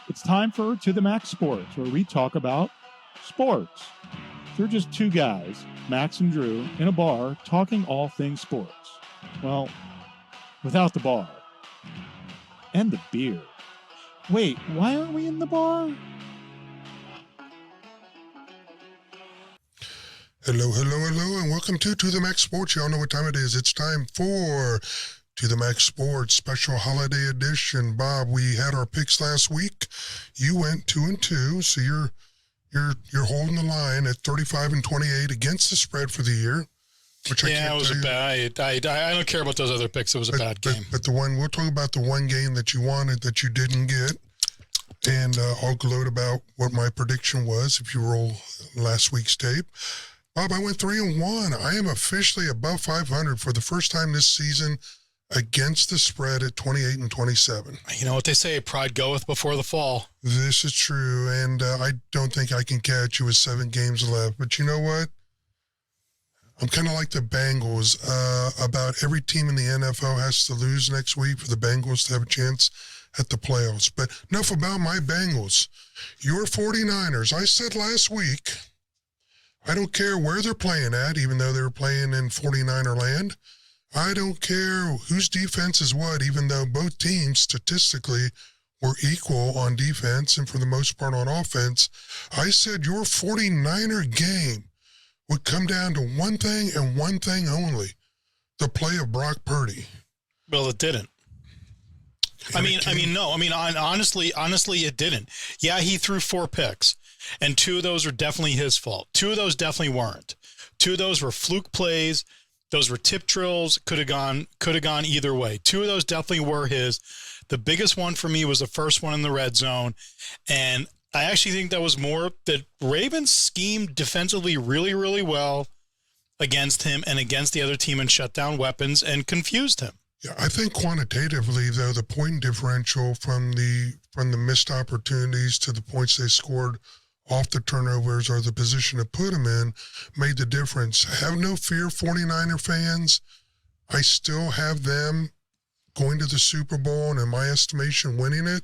It's time for To the Max Sports, where we talk about sports. They're just two guys, Max and Drew, in a bar talking all things sports. Well, without the bar. And the beer. Wait, why aren't we in the bar? Hello, and welcome to the Max Sports. Y'all know what time it is. It's time for To the Max Sports special holiday edition. Bob, we had our picks last week. You went 2-2, so you're holding the line at 35-28 against the spread for the year. Which it was a bad. I don't care about those other picks. It was a bad game. But the one we'll talk about the one game that you wanted that you didn't get, and I'll gloat about what my prediction was if you roll last week's tape. Bob, I went 3-1. I am officially above 500 for the first time this season against the spread at 28-27. You know what they say, pride goeth before the fall. This is true, and I don't think I can catch you with 7 games left. But you know what? I'm kind of like the Bengals. About every team in the NFL has to lose next week for the Bengals to have a chance at the playoffs. But enough about my Bengals. Your 49ers, I said last week, I don't care where they're playing at, even though they were playing in 49er land. I don't care whose defense is what, even though both teams statistically were equal on defense and for the most part on offense. I said your 49er game would come down to one thing and one thing only, the play of Brock Purdy. Well, it didn't. Honestly, it didn't. Yeah, he threw 4 picks, and 2 of those are definitely his fault. 2 of those definitely weren't. 2 of those were fluke plays. Those were tip drills. Could have gone either way. 2 of those definitely were his. The biggest one for me was the first one in the red zone, and I actually think that was more that Ravens schemed defensively really, really well against him and against the other team and shut down weapons and confused him. Yeah, I think quantitatively, though, the point differential from the missed opportunities to the points they scored off the turnovers or the position to put them in made the difference. Have no fear, 49er fans. I still have them going to the Super Bowl and, in my estimation, winning it.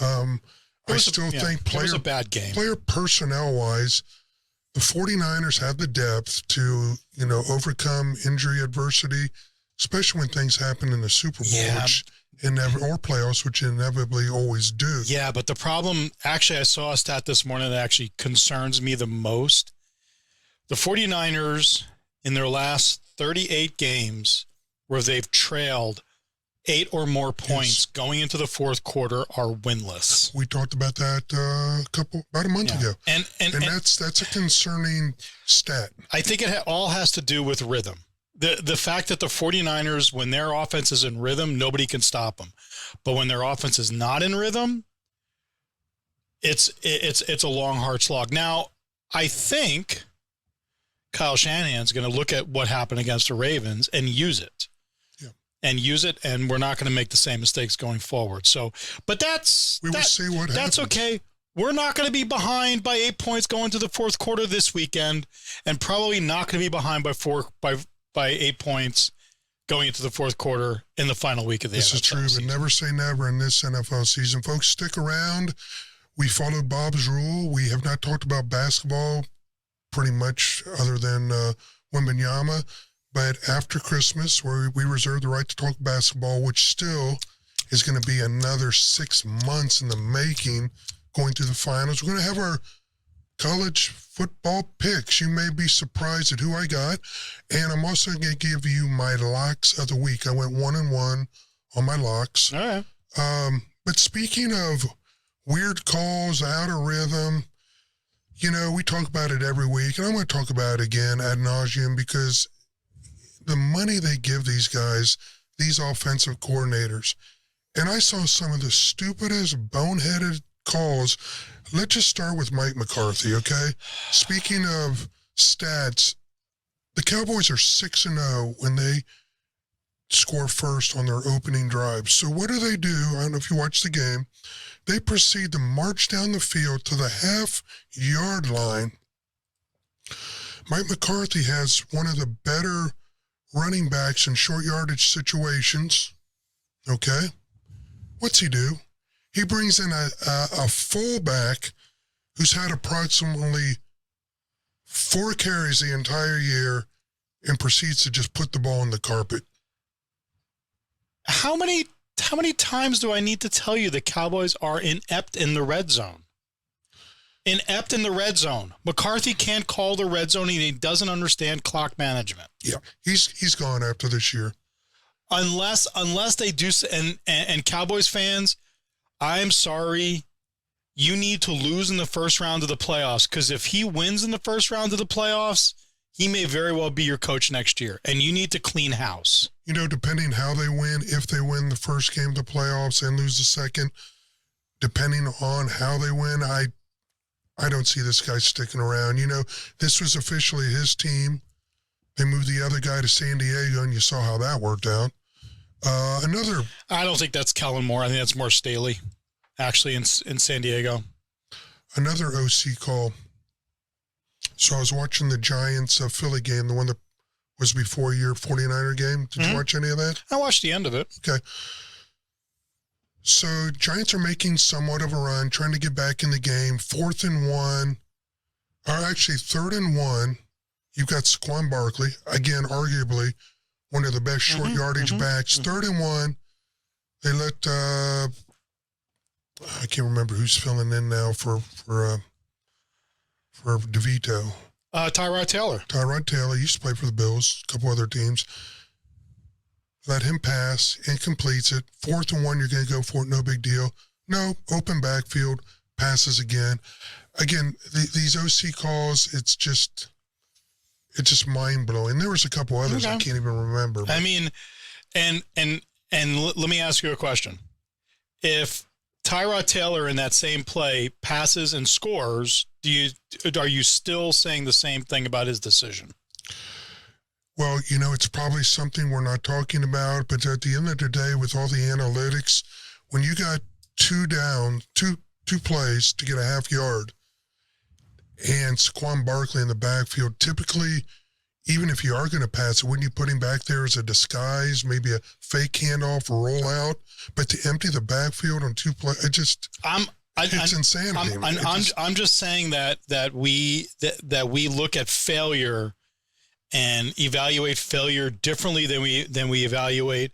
I still think it was a bad game. Player personnel-wise, the 49ers have the depth to, overcome injury adversity, especially when things happen in the Super Bowl, or playoffs, which inevitably always do. Yeah, but the problem, actually, I saw a stat this morning that actually concerns me the most. The 49ers, in their last 38 games, where they've trailed 8 or more points going into the fourth quarter, are winless. We talked about that about a month ago. And that's a concerning stat. I think it all has to do with rhythm. The fact that the 49ers, when their offense is in rhythm, nobody can stop them. But when their offense is not in rhythm, it's a long, hard slog. Now, I think Kyle Shanahan's going to look at what happened against the Ravens and use it. Yeah. And use it, and we're not going to make the same mistakes going forward. So, but we will see what happens. That's okay. We're not going to be behind by 8 points going to the fourth quarter this weekend, and probably not going to be behind by 8 points going into the fourth quarter in the final week of the NFL season. This is true, but never say never in this NFL season. Folks, stick around. We followed Bob's rule. We have not talked about basketball pretty much other than Wembanyama, but after Christmas, where we reserve the right to talk basketball, which still is going to be another 6 months in the making going through the finals. We're going to have our college football picks. You may be surprised at who I got. And I'm also going to give you my locks of the week. I went 1-1 on my locks. All right. But speaking of weird calls, out of rhythm, we talk about it every week. And I'm going to talk about it again ad nauseum because the money they give these guys, these offensive coordinators. And I saw some of the stupidest, boneheaded calls. Let's just start with Mike McCarthy, okay? Speaking of stats, the Cowboys are 6-0 when they score first on their opening drive. So what do? I don't know if you watched the game. They proceed to march down the field to the half-yard line. Mike McCarthy has one of the better running backs in short yardage situations, okay? What's he do? He brings in a fullback who's had approximately 4 carries the entire year and proceeds to just put the ball on the carpet. How many times do I need to tell you the Cowboys are inept in the red zone? Inept in the red zone. McCarthy can't call the red zone and he doesn't understand clock management. Yeah, he's gone after this year. Unless they do, and Cowboys fans, I'm sorry, you need to lose in the first round of the playoffs, because if he wins in the first round of the playoffs, he may very well be your coach next year, and you need to clean house. You know, depending how they win, if they win the first game of the playoffs and lose the second, depending on how they win, I don't see this guy sticking around. You know, this was officially his team. They moved the other guy to San Diego, and you saw how that worked out. I don't think that's Kellen Moore. I think that's more Staley, actually, in San Diego. Another OC call. So I was watching the Giants-Philly game, the one that was before your 49er game. Did you watch any of that? I watched the end of it. Okay. So Giants are making somewhat of a run, trying to get back in the game. 4th and 1, or actually 3rd and 1. You've got Saquon Barkley, again, arguably one of the best short yardage backs. 3rd and 1. They let I can't remember who's filling in now for DeVito. Tyrod Taylor. Tyrod Taylor used to play for the Bills, a couple other teams. Let him pass and completes it. 4th and 1, you're going to go for it, no big deal. No, open backfield, passes again. Again, these OC calls, it's just mind-blowing. There was a couple others I can't even remember. But. I mean, and let me ask you a question. If Tyrod Taylor in that same play passes and scores, are you still saying the same thing about his decision? Well, you know, it's probably something we're not talking about, but at the end of the day, with all the analytics, when you got 2 down, two plays to get a half yard, and Saquon Barkley in the backfield, typically, even if you are going to pass it, wouldn't you put him back there as a disguise, maybe a fake handoff, rollout, but to empty the backfield on 2 plays, it's insanity. I'm just saying that we look at failure and evaluate failure differently than we evaluate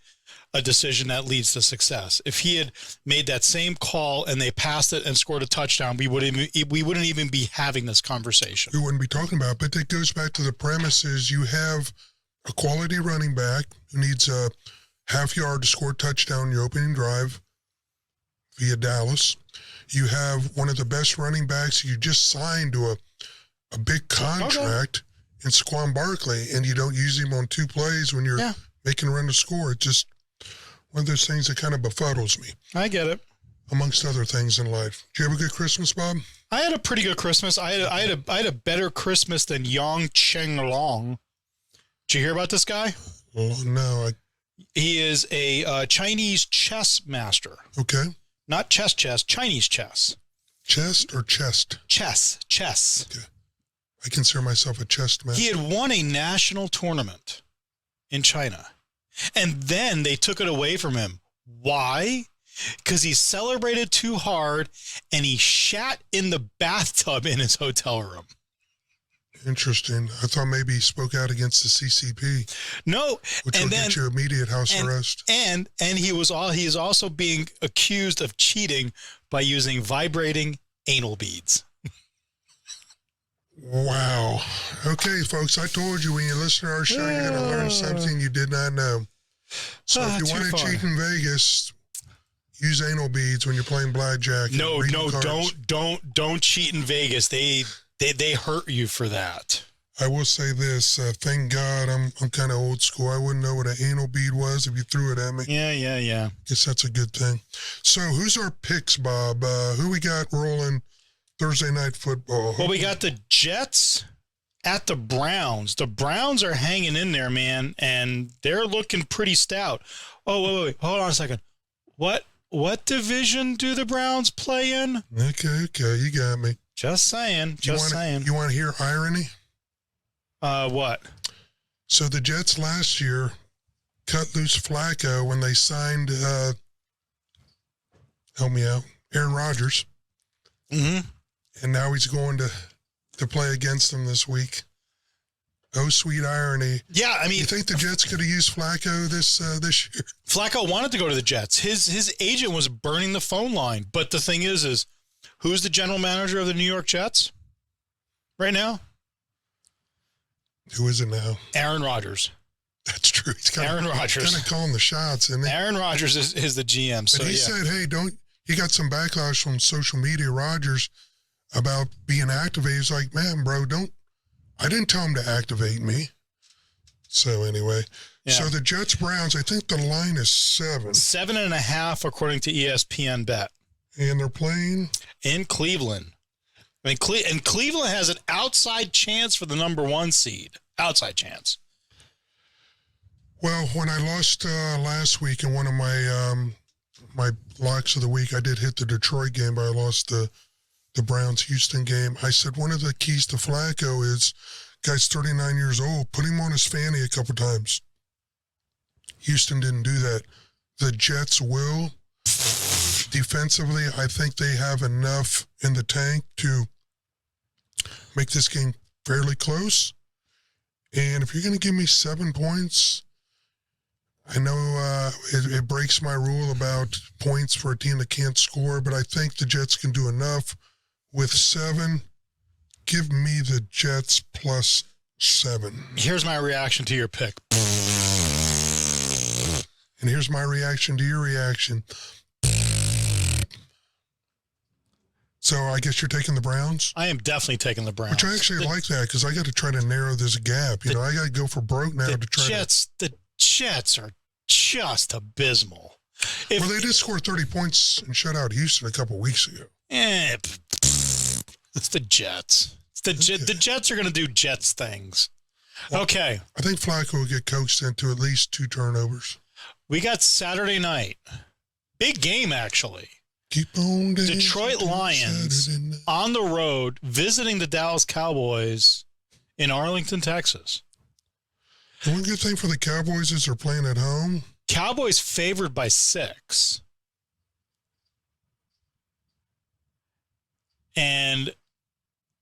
a decision that leads to success. If he had made that same call and they passed it and scored a touchdown, we wouldn't even be having this conversation. We wouldn't be talking about it, but that goes back to the premises. You have a quality running back who needs a half yard to score a touchdown in your opening drive via Dallas. You have one of the best running backs you just signed to a big contract in Saquon Barkley, and you don't use him on 2 plays when you're making a run to score. It's just one of those things that kind of befuddles me. I get it. Amongst other things in life. Did you have a good Christmas, Bob? I had a pretty good Christmas. I had a better Christmas than Yang Cheng Long. Did you hear about this guy? Oh, no. He is a Chinese chess master. Okay. Not chess, Chinese chess. Chest or chest? Chess. Okay. I consider myself a chess master. He had won a national tournament in China, and then they took it away from him. Why? Because he celebrated too hard, and he shat in the bathtub in his hotel room. Interesting. I thought maybe he spoke out against the CCP. No, which will get you immediate house arrest. And he is also being accused of cheating by using vibrating anal beads. Wow. Okay, folks, I told you when you listen to our show, you're going to learn something you did not know. So if you want to cheat in Vegas, use anal beads when you're playing blackjack. No, don't cheat in Vegas. They hurt you for that. I will say this. Thank God I'm kind of old school. I wouldn't know what an anal bead was if you threw it at me. Yeah. Guess that's a good thing. So who's our picks, Bob? Who we got rolling Thursday night football? Well, we got the Jets at the Browns. The Browns are hanging in there, man, and they're looking pretty stout. Oh, wait. Hold on a second. What division do the Browns play in? Okay, you got me. Just saying. You want to hear irony? What? So the Jets last year cut loose Flacco when they signed help me out. Aaron Rodgers. Mm-hmm. And now he's going to play against them this week. Oh, sweet irony. Yeah, I mean, you think the Jets could have used Flacco this year? Flacco wanted to go to the Jets. His agent was burning the phone line. But the thing is who's the general manager of the New York Jets right now? Who is it now? Aaron Rodgers. That's true. He's Aaron Rodgers. Kind of calling the shots, isn't he? Aaron Rodgers is the GM. So and he said, hey, he got some backlash on social media, Rodgers, about being activated. He's like, man, bro, I didn't tell him to activate me. So anyway, So the Jets-Browns, I think the line is 7. 7.5 according to ESPN Bet. And they're playing? In Cleveland. I mean, and Cleveland has an outside chance for the number 1 seed. Outside chance. Well, when I lost last week in one of my locks of the week, I did hit the Detroit game, but I lost the Browns-Houston game. I said one of the keys to Flacco is, guy's 39 years old, put him on his fanny a couple times. Houston didn't do that. The Jets will. Defensively, I think they have enough in the tank to make this game fairly close. And if you're going to give me 7 points, I know it breaks my rule about points for a team that can't score, but I think the Jets can do enough. With 7, give me the Jets plus 7. Here's my reaction to your pick. And here's my reaction to your reaction. So I guess you're taking the Browns? I am definitely taking the Browns. Which I actually like that because I got to try to narrow this gap. I got to go for broke now to try The Jets are just abysmal. Well, they did score 30 points and shut out Houston a couple weeks ago. It's the Jets. The Jets are going to do Jets things. Well, okay. I think Flacco will get coaxed into at least 2 turnovers. We got Saturday night. Big game, actually. Keep on dancing. Detroit Lions on the road visiting the Dallas Cowboys in Arlington, Texas. The one good thing for the Cowboys is they're playing at home. Cowboys favored by 6. And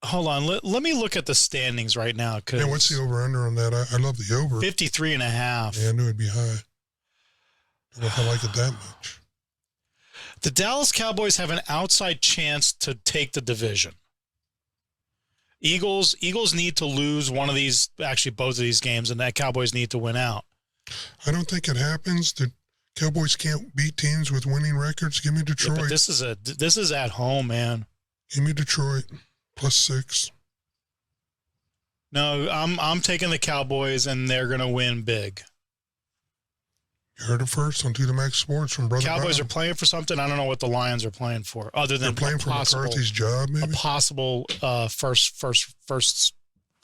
hold on, let me look at the standings right now. Yeah, what's the over-under on that? I love the over. 53.5. Yeah, I knew it'd be high. I don't know if I like it that much. The Dallas Cowboys have an outside chance to take the division. Eagles need to lose one of these, actually both of these games, and that Cowboys need to win out. I don't think it happens. The Cowboys can't beat teams with winning records. Give me Detroit. Yeah, but this is at home, man. Give me Detroit plus 6. No, I'm taking the Cowboys, and they're going to win big. You heard it first on To The Max Sports from Brother Cowboys Bob. are playing for something. I don't know what the Lions are playing for, other than they're playing for McCarthy's job, maybe? A possible first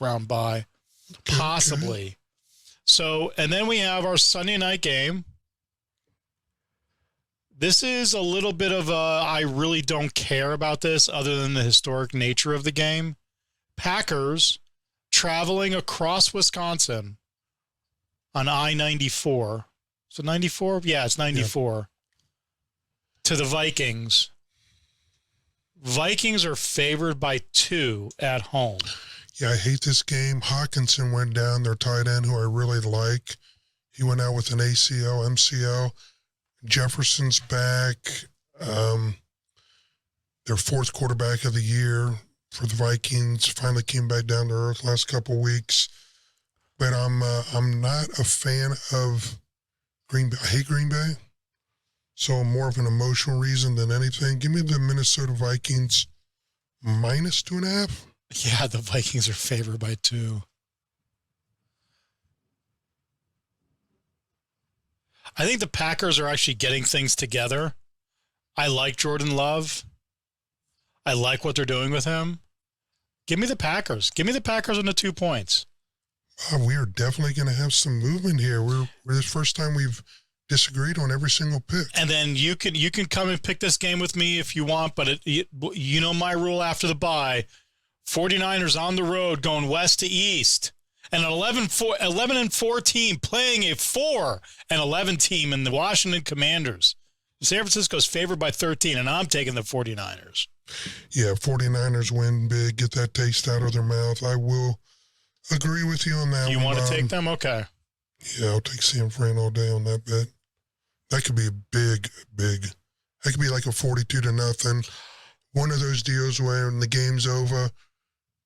round bye. Possibly. Okay. So, and then we have our Sunday night game. This is a little bit of I really don't care about this other than the historic nature of the game. Packers traveling across Wisconsin on I-94. So 94? Yeah, it's 94. Yeah. To the Vikings. Vikings are favored by 2 at home. Yeah, I hate this game. Hawkinson went down, their tight end, who I really like. He went out with an ACL, MCL. Jefferson's back. Their 4th quarterback of the year for the Vikings. Finally came back down to earth last couple weeks. But I'm not a fan of Green Bay. I hate Green Bay. So more of an emotional reason than anything. Give me the Minnesota Vikings minus 2.5. Yeah, the Vikings are favored by 2. I think the Packers are actually getting things together. I like Jordan Love. I like what they're doing with him. Give me the Packers. Give me the Packers on the 2 points. We are definitely going to have some movement here. We're the first time we've disagreed on every single pick. And then you can come and pick this game with me if you want, but you know my rule after the bye. 49ers on the road going west to east. And an 11-4 team playing a 4-11 team in the Washington Commanders. San Francisco's favored by 13, and I'm taking the 49ers. Yeah, 49ers win big, get that taste out of their mouth. I will agree with you on that. You want to take them? Okay. Yeah, I'll take San Fran all day on that bet. That could be a big. That could be like a 42-0. One of those deals when the game's over.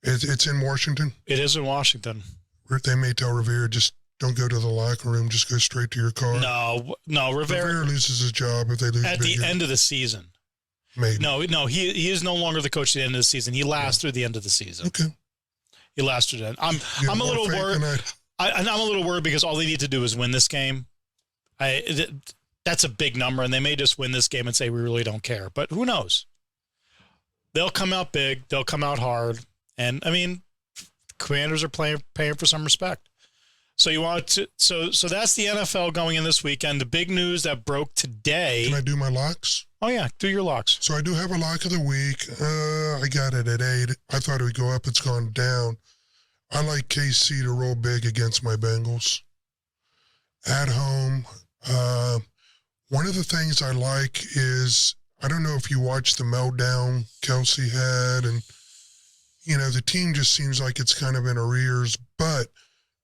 It's in Washington. It is in Washington. They may tell Rivera, just don't go to the locker room. Just go straight to your car. No. Rivera loses his job if they lose at the end of the season. Maybe. No. He is no longer the coach at the end of the season. He lasts through the end of the season. Okay. He lasts through the end. I'm a little worried. I'm a little worried because all they need to do is win this game. That's a big number, and they may just win this game and say we really don't care. But who knows? They'll come out big. They'll come out hard. And I mean, Commanders are paying for some respect. So you want to? So that's the NFL going in this weekend. The big news that broke today. Can I do my locks? Oh yeah, do your locks. So I do have a lock of the week. I got it at 8. I thought it would go up. It's gone down. I like KC to roll big against my Bengals at home. One of the things I like is, I don't know if you watched the meltdown Kelsey had, and the team just seems like it's kind of in arrears, but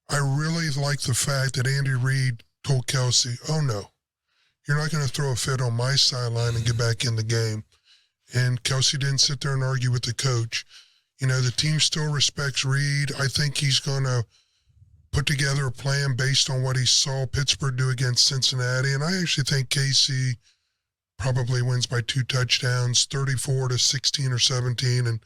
I really like the fact that Andy Reid told Kelsey, oh no, you're not going to throw a fit on my sideline and get back in the game. And Kelsey didn't sit there and argue with the coach. The team still respects Reid. I think he's going to put together a plan based on what he saw Pittsburgh do against Cincinnati. And I actually think KC probably wins by 2 touchdowns, 34-16 or 17, and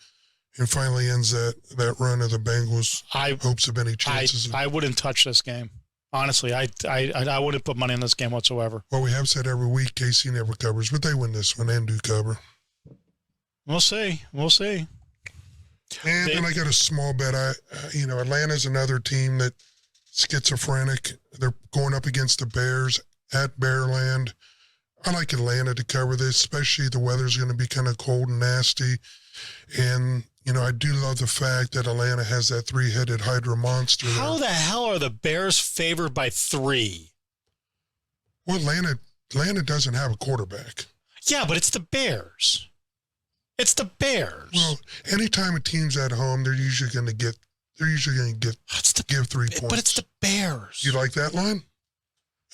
finally ends that run of the Bengals' hopes of any chances. I wouldn't touch this game. Honestly, I wouldn't put money in this game whatsoever. Well, we have said every week KC never covers, but they win this one and do cover. We'll see. And then I got a small bet. Atlanta's another team that's schizophrenic. They're going up against the Bears at Bearland. I like Atlanta to cover this, especially the weather's going to be kind of cold and nasty. And, I do love the fact that Atlanta has that 3-headed Hydra monster there. How the hell are the Bears favored by 3? Well, Atlanta doesn't have a quarterback. Yeah, but it's the Bears. It's the Bears. Well, anytime a team's at home, they're usually going to give 3 points. But it's the Bears. You like that line?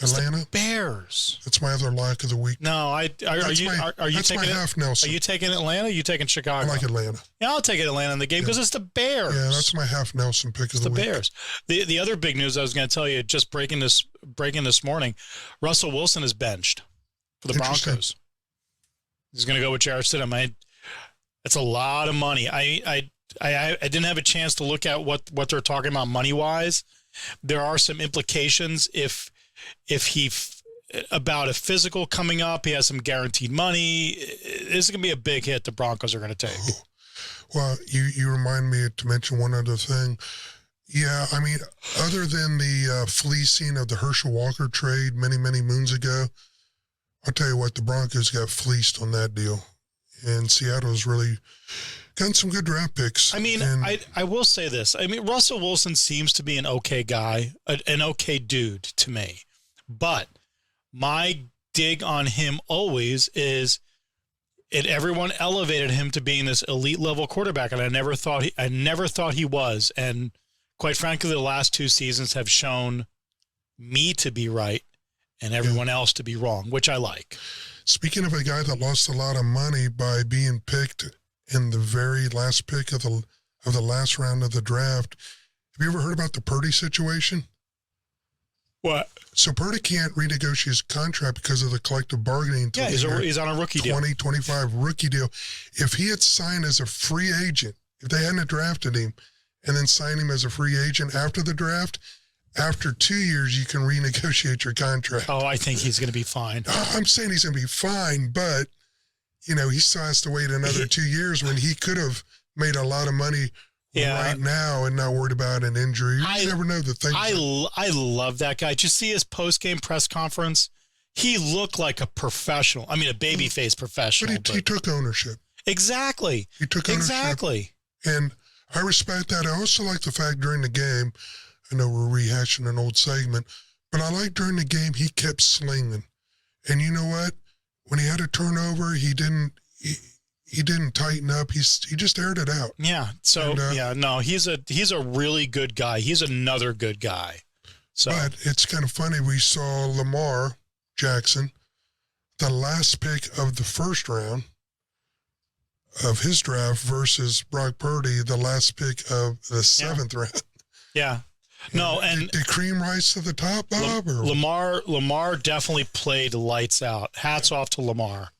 Atlanta? It's the Bears. That's my other lock of the week. No, are you taking my half Nelson. Are you taking Atlanta? Or are you taking Chicago? I like Atlanta. Yeah, I'll take Atlanta in the game because it's the Bears. Yeah, that's my half Nelson pick of the week. It's the Bears. The other big news I was going to tell you, just breaking this morning, Russell Wilson is benched for the Broncos. He's going to go with Jarrett Stidham. That's a lot of money. I didn't have a chance to look at what they're talking about money wise. There are some implications if he about a physical coming up, he has some guaranteed money. This is going to be a big hit the Broncos are going to take. Oh. Well, you remind me to mention one other thing. Yeah, I mean, other than the fleecing of the Herschel Walker trade many, many moons ago, I'll tell you what, the Broncos got fleeced on that deal. And Seattle's really gotten some good draft picks. I mean, I will say this. I mean, Russell Wilson seems to be an okay guy, an okay dude to me. But my dig on him always is everyone elevated him to being this elite level quarterback, and I never thought he was. And quite frankly, the last 2 seasons have shown me to be right and everyone else to be wrong, which I like. Speaking of a guy that lost a lot of money by being picked in the very last pick of the last round of the draft, have you ever heard about the Purdy situation? What? So Purdy can't renegotiate his contract because of the collective bargaining. Yeah, he's on a rookie deal. 2025 rookie deal. If he had signed as a free agent, if they hadn't drafted him and then signed him as a free agent after the draft, after 2 years, you can renegotiate your contract. Oh, I think he's going to be fine. I'm saying he's going to be fine, but, he still has to wait another 2 years when he could have made a lot of money right now and not worried about an injury. You never know the things. I love that guy. Did you see his post-game press conference? He looked like a professional. I mean, a baby-faced professional. But he took ownership. Exactly. He took ownership. Exactly. And I respect that. I also like the fact during the game, I know we're rehashing an old segment, but I like during the game he kept slinging. And you know what? when he had a turnover, he didn't tighten up. He just aired it out. Yeah. So he's a really good guy. He's another good guy. So, but it's kind of funny. We saw Lamar Jackson, the last pick of the first round of his draft, versus Brock Purdy, the last pick of the seventh round. Yeah. No, and did Cream rise to the top, Bob? Lamar definitely played lights out. Hats off to Lamar.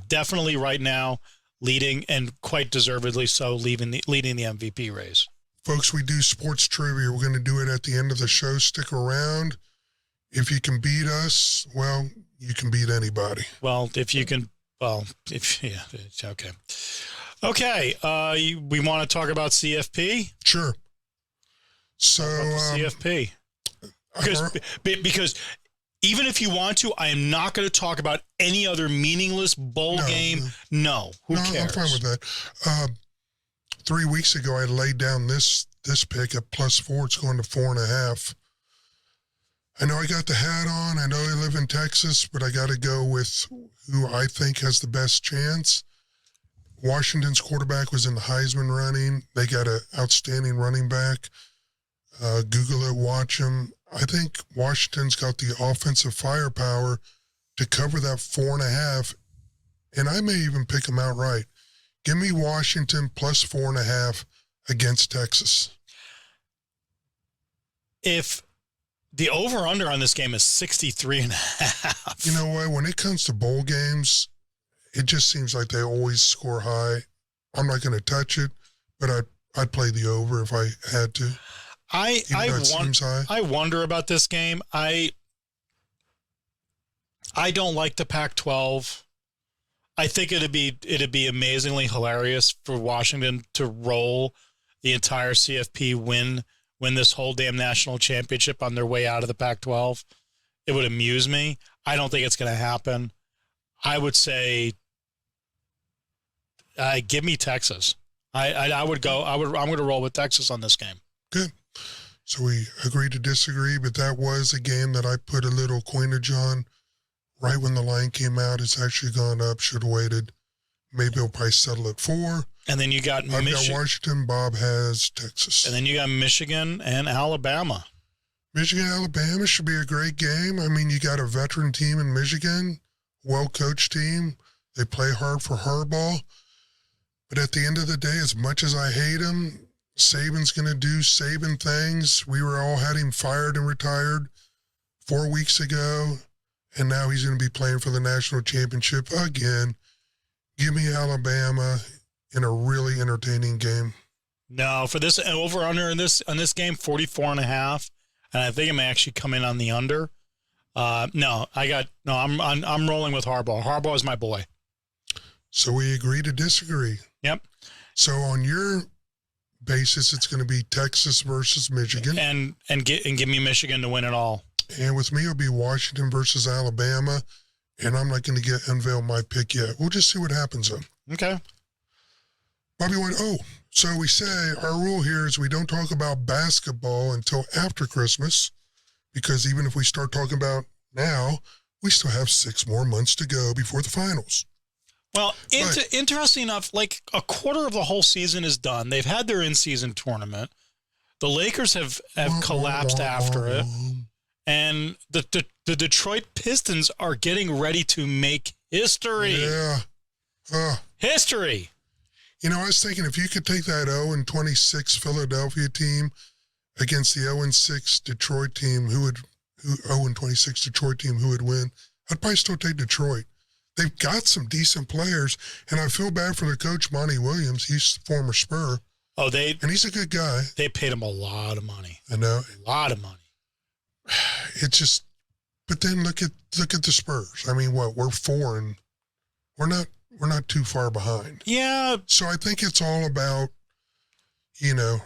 Definitely right now leading, and quite deservedly so, leading the MVP race. Folks, we do sports trivia. We're going to do it at the end of the show. Stick around. If you can beat us, well, you can beat anybody. Well, if you can, it's okay. Okay, we want to talk about CFP? Sure. So CFP. Because even if you want to, I am not going to talk about any other meaningless bowl game. No, who cares? I'm fine with that. 3 weeks ago, I laid down this pick at +4. It's going to 4.5. I know I got the hat on. I know I live in Texas, but I got to go with who I think has the best chance. Washington's quarterback was in the Heisman running. They got an outstanding running back. Google it, watch them. I think Washington's got the offensive firepower to cover that 4.5, and I may even pick them outright. Give me Washington +4.5 against Texas. If the over-under on this game is 63.5. You know what? When it comes to bowl games, it just seems like they always score high. I'm not going to touch it, but I'd play the over if I had to. I wonder about this game. I don't like the Pac-12. I think it'd be amazingly hilarious for Washington to roll the entire CFP, win this whole damn national championship on their way out of the Pac-12. It would amuse me. I don't think it's going to happen. I would say, give me Texas. I'm going to roll with Texas on this game. Good. So we agree to disagree, but that was a game that I put a little coinage on right when the line came out. It's actually gone up. Should have waited. Maybe we'll probably settle at 4. And then you got I've got Washington. Bob has Texas. And then you got Michigan and Alabama. Michigan, Alabama should be a great game. I mean, you got a veteran team in Michigan, well-coached team. They play hard for Harbaugh. But at the end of the day, as much as I hate him, Saban's going to do Saban things. We were all had him fired and retired 4 weeks ago, and now he's going to be playing for the national championship again. Give me Alabama in a really entertaining game. No, for this over-under on this game, 44.5, and I think I'm actually coming on the under. I'm rolling with Harbaugh. Harbaugh is my boy. So we agree to disagree. Yep. So on your basis, it's going to be Texas versus Michigan, and give me Michigan to win it all. And with me, it'll be Washington versus Alabama, and I'm not going to unveil my pick yet. We'll just see what happens then. Okay. Bobby went, so we say our rule here is we don't talk about basketball until after Christmas, because even if we start talking about now, we still have 6 more months to go before the finals. Well, interesting enough, like a quarter of the whole season is done. They've had their in-season tournament. The Lakers have collapsed after it. And the Detroit Pistons are getting ready to make history. Yeah. History. You know, I was thinking if you could take that 0-26 Philadelphia team against the 0-6 Detroit team, who 0-26 Detroit team, who would win? I'd probably still take Detroit. They've got some decent players, and I feel bad for their coach, Monty Williams. He's a former Spur. And he's a good guy. They paid him a lot of money. I know. A lot of money. It's just, but then look at the Spurs. I mean, we're 4 and we're not too far behind. Yeah. So I think it's all about,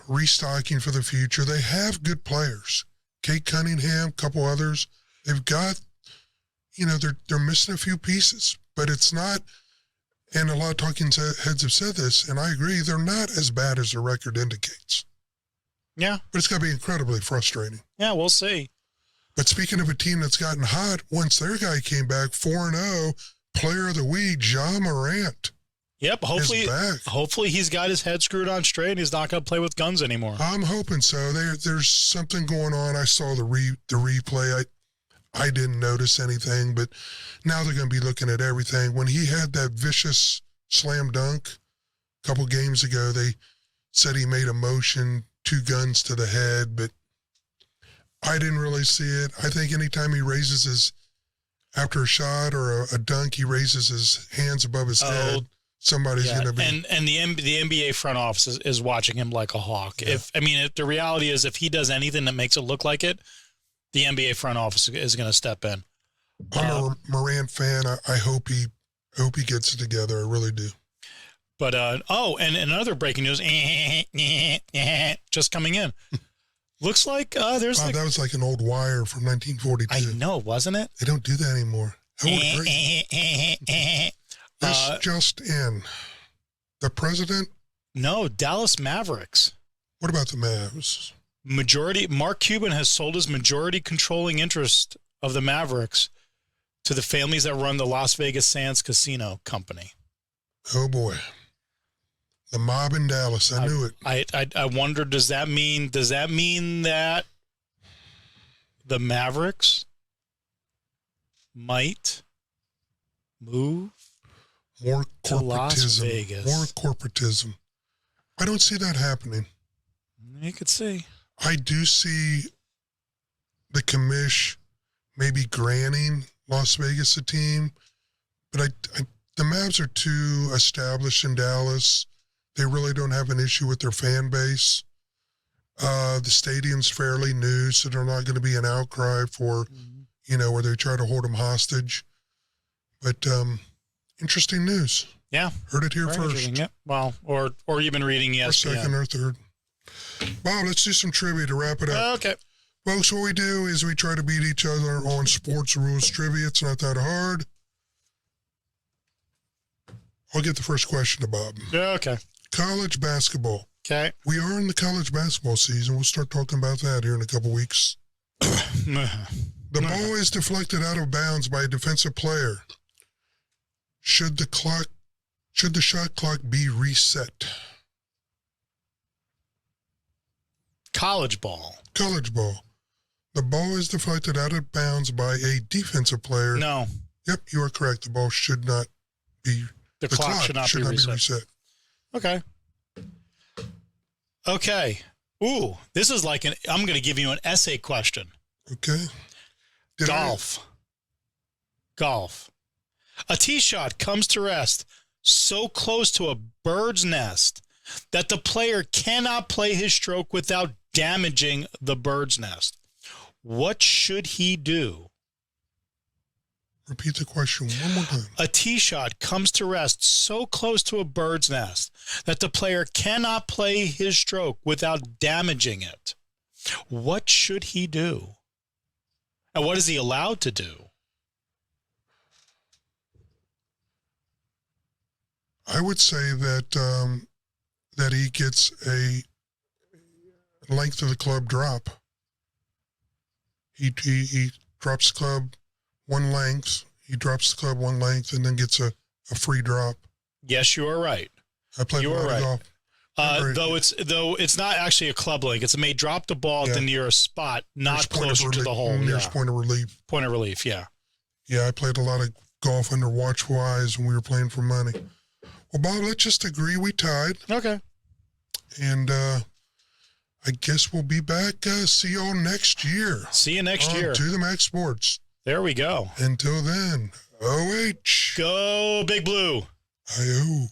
restocking for the future. They have good players. Kate Cunningham, a couple others. They've got, they're missing a few pieces, but it's not, and a lot of talking heads have said this, and I agree, they're not as bad as the record indicates. Yeah. But it's got to be incredibly frustrating. Yeah, we'll see. But speaking of a team that's gotten hot, once their guy came back, 4-0, player of the week, Ja Morant. Yep, hopefully he's got his head screwed on straight and he's not going to play with guns anymore. I'm hoping so. There's something going on. I saw the replay. I didn't notice anything, but now they're going to be looking at everything. When he had that vicious slam dunk a couple games ago, they said he made a motion, 2 guns to the head, but I didn't really see it. I think anytime he raises his, after a shot or a dunk, he raises his hands above his head. Somebody's going to be. And the NBA front office is watching him like a hawk. Yeah. If the reality is, if he does anything that makes it look like it, the NBA front office is going to step in. I'm a Morant fan. I hope he gets it together. I really do. But and another breaking news, just coming in. Looks like there's that was like an old wire from 1942. I know, wasn't it? They don't do that anymore. This just in. The president? No, Dallas Mavericks. What about the Mavs? Mark Cuban has sold his majority controlling interest of the Mavericks to the families that run the Las Vegas Sands Casino Company. Oh boy. The mob in Dallas. I knew it. I wonder, does that mean that the Mavericks might move more to Las corporatism? Vegas? More corporatism. I don't see that happening. You could see. I do see the commish maybe granting Las Vegas a team, but the Mavs are too established in Dallas. They really don't have an issue with their fan base. The stadium's fairly new, so they're not going to be an outcry for, where they try to hold them hostage. But interesting news. Yeah. Heard it here first. Yep. Well, or you've been reading ESPN. Or second or third. Bob, let's do some trivia to wrap it up. Okay. Folks, what we do is we try to beat each other on sports rules trivia. It's not that hard. I'll get the first question to Bob. Yeah, okay. College basketball. Okay. We are in the college basketball season. We'll start talking about that here in a couple weeks. The ball is deflected out of bounds by a defensive player. Should the shot clock be reset? College ball. College ball. The ball is deflected out of bounds by a defensive player. No. Yep, you are correct. The ball should not be. The clock should not be reset. Okay. Okay. Ooh, this is like I'm going to give you an essay question. Okay. Golf. A tee shot comes to rest so close to a bird's nest that the player cannot play his stroke without damaging the bird's nest. What should he do? Repeat the question one more time. A tee shot comes to rest so close to a bird's nest that the player cannot play his stroke without damaging it. What should he do? And what is he allowed to do? I would say that that he gets a length of the club drop. He drops the club one length. He drops the club one length and then gets a free drop. Yes, you are right. I played a lot of golf. Though it's not actually a club length. It's a may drop the ball at the nearest spot, not closer to the hole. Nearest point of relief. Point of relief, yeah. Yeah, I played a lot of golf under watchful eyes when we were playing for money. Well, Bob, let's just agree we tied. Okay. And I guess we'll be back. See y'all next year. See you next year. To the Max Sports. There we go. Until then, OH. Go Big Blue. I-O.